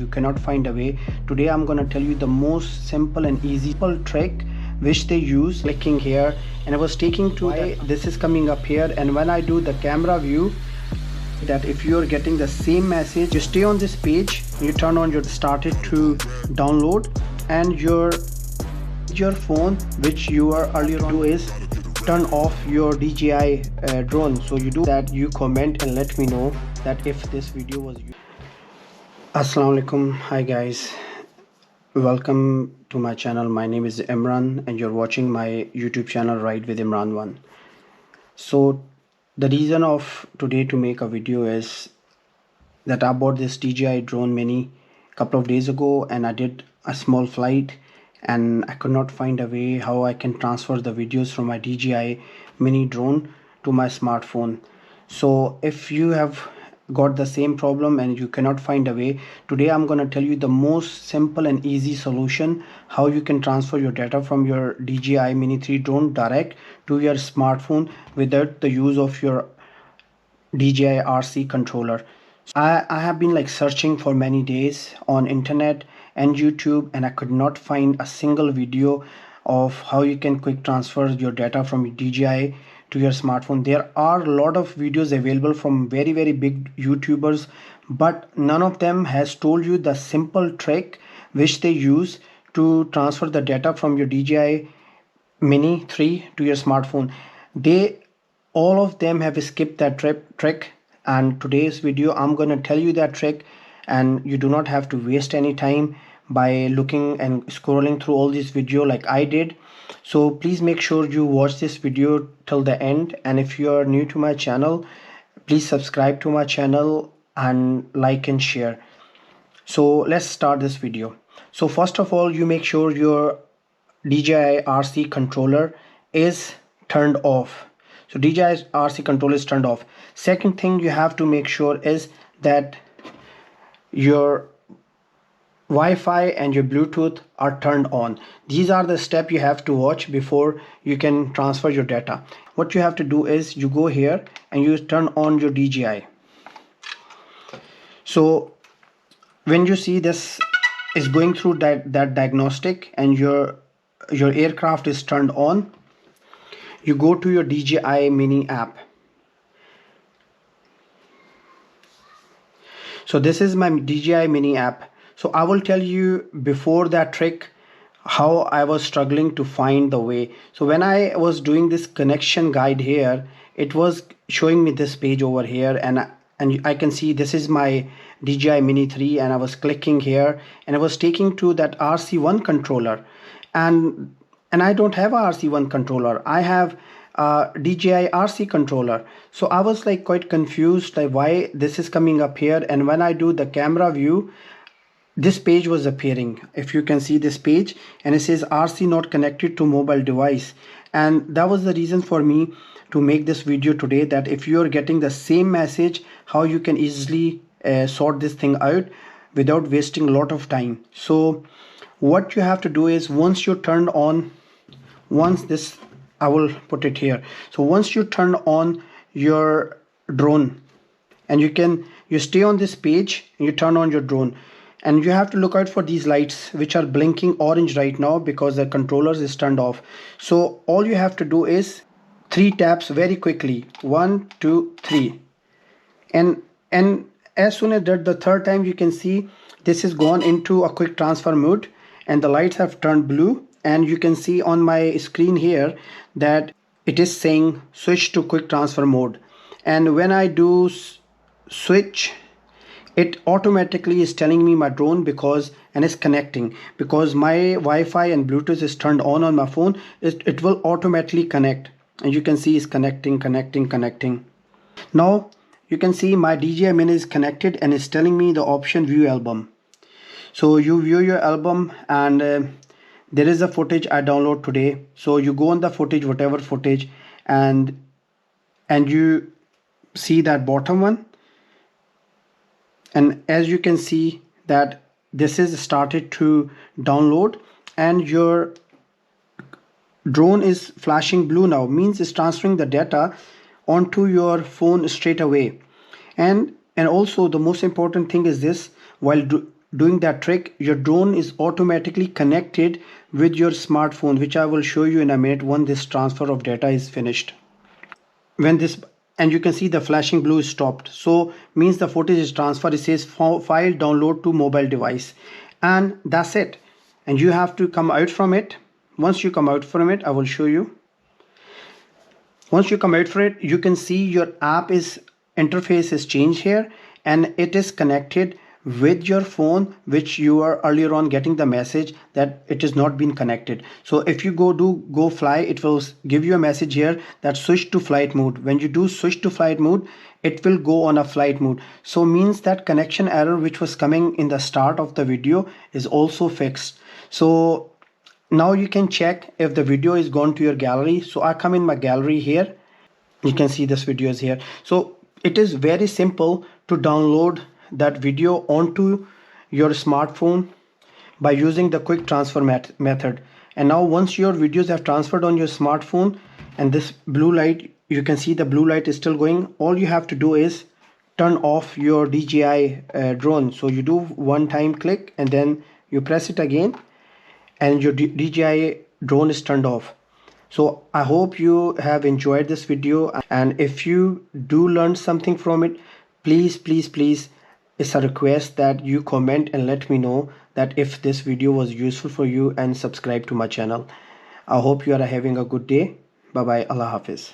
you cannot find a way. Today I'm gonna tell you the most simple and easy trick which they use. Clicking here, and I was taking to this is coming up here, and when I do the camera view, that if you're getting the same message, you stay on this page, you turn on your started to download, and your phone, which you are earlier do, is turn off your DJI drone. So you do that, you comment and let me know that if this video was used. Assalamu alaikum. Hi guys, welcome to my channel. My name is Imran and you're watching my YouTube channel Ride with Imran 1. So the reason of today to make a video is that I bought this DJI drone mini a couple of days ago, and I did a small flight and I could not find a way how I can transfer the videos from my DJI mini drone to my smartphone. So if you have got the same problem and you cannot find a way, today I'm going to tell you the most simple and easy solution how you can transfer your data from your DJI Mini 3 drone direct to your smartphone without the use of your DJI RC controller. I have been searching for many days on internet and YouTube, and I could not find a single video of how you can quick transfer your data from DJI to your smartphone. There are a lot of videos available from very big YouTubers, but none of them has told you the simple trick which they use to transfer the data from your DJI Mini 3 to your smartphone. All of them have skipped that trick, and today's video I'm gonna tell you that trick, and you do not have to waste any time by looking and scrolling through all this video like I did. So please make sure you watch this video till the end, and if you are new to my channel, please subscribe to my channel and like and share. So let's start this video. So first of all, you make sure your DJI RC controller is turned off. So DJI RC controller is turned off. Second thing you have to make sure is that your Wi-Fi and your Bluetooth are turned on. These are the steps you have to watch before you can transfer your data. What you have to do is you go here and you turn on your DJI. So when you see this is going through that diagnostic and your aircraft is turned on, you go to your DJI Mini app. So this is my DJI Mini app. So I will tell you before that trick how I was struggling to find the way. So when I was doing this connection guide here, it was showing me this page over here, and I can see this is my DJI Mini 3, and I was clicking here and I was taking to that RC1 controller, and I don't have a RC1 controller. I have a DJI RC controller. So I was quite confused why this is coming up here, and when I do the camera view, this page was appearing. If you can see this page, and it says RC not connected to mobile device, and that was the reason for me to make this video today, that if you are getting the same message, how you can easily sort this thing out without wasting a lot of time. So what you have to do is, once you turn on, I will put it here. So once you turn on your drone, and you stay on this page and you turn on your drone, and you have to look out for these lights which are blinking orange right now because the controller is turned off. So all you have to do is 3 taps very quickly, 1 2 3, and as soon as the third time, you can see this is gone into a quick transfer mode and the lights have turned blue, and you can see on my screen here that it is saying switch to quick transfer mode. And when I do switch, it automatically is telling me my drone and it's connecting, because my Wi-Fi and Bluetooth is turned on my phone. It will automatically connect, and you can see it's connecting. Now you can see my DJI Mini is connected and it's telling me the option view album. So you view your album, and there is a footage I download today. So you go on the footage, whatever footage, and you see that bottom one. And as you can see that this is started to download, and your drone is flashing blue now, means it's transferring the data onto your phone straight away. And also the most important thing is this, while doing that trick, your drone is automatically connected with your smartphone, which I will show you in a minute when this transfer of data is finished. When this, and you can see the flashing blue is stopped, so means the footage is transferred. It says file download to mobile device, and that's it. And you have to come out from it. Once you come out from it, I will show you. Once you come out for it, you can see your app is interface is changed here, and it is connected with your phone, which you are earlier on getting the message that it is not been connected. So if you go fly, it will give you a message here that switch to flight mode. When you do switch to flight mode, it will go on a flight mode. So means that connection error which was coming in the start of the video is also fixed. So now you can check if the video is gone to your gallery. So I come in my gallery here, you can see this video is here. So it is very simple to download that video onto your smartphone by using the quick transfer method. And now once your videos have transferred on your smartphone, and this blue light, you can see the blue light is still going, all you have to do is turn off your DJI drone. So you do one time click and then you press it again, and your DJI drone is turned off. So I hope you have enjoyed this video, and if you do learn something from it, please it's a request that you comment and let me know that if this video was useful for you, and subscribe to my channel. I hope you are having a good day. Bye bye. Allah Hafiz.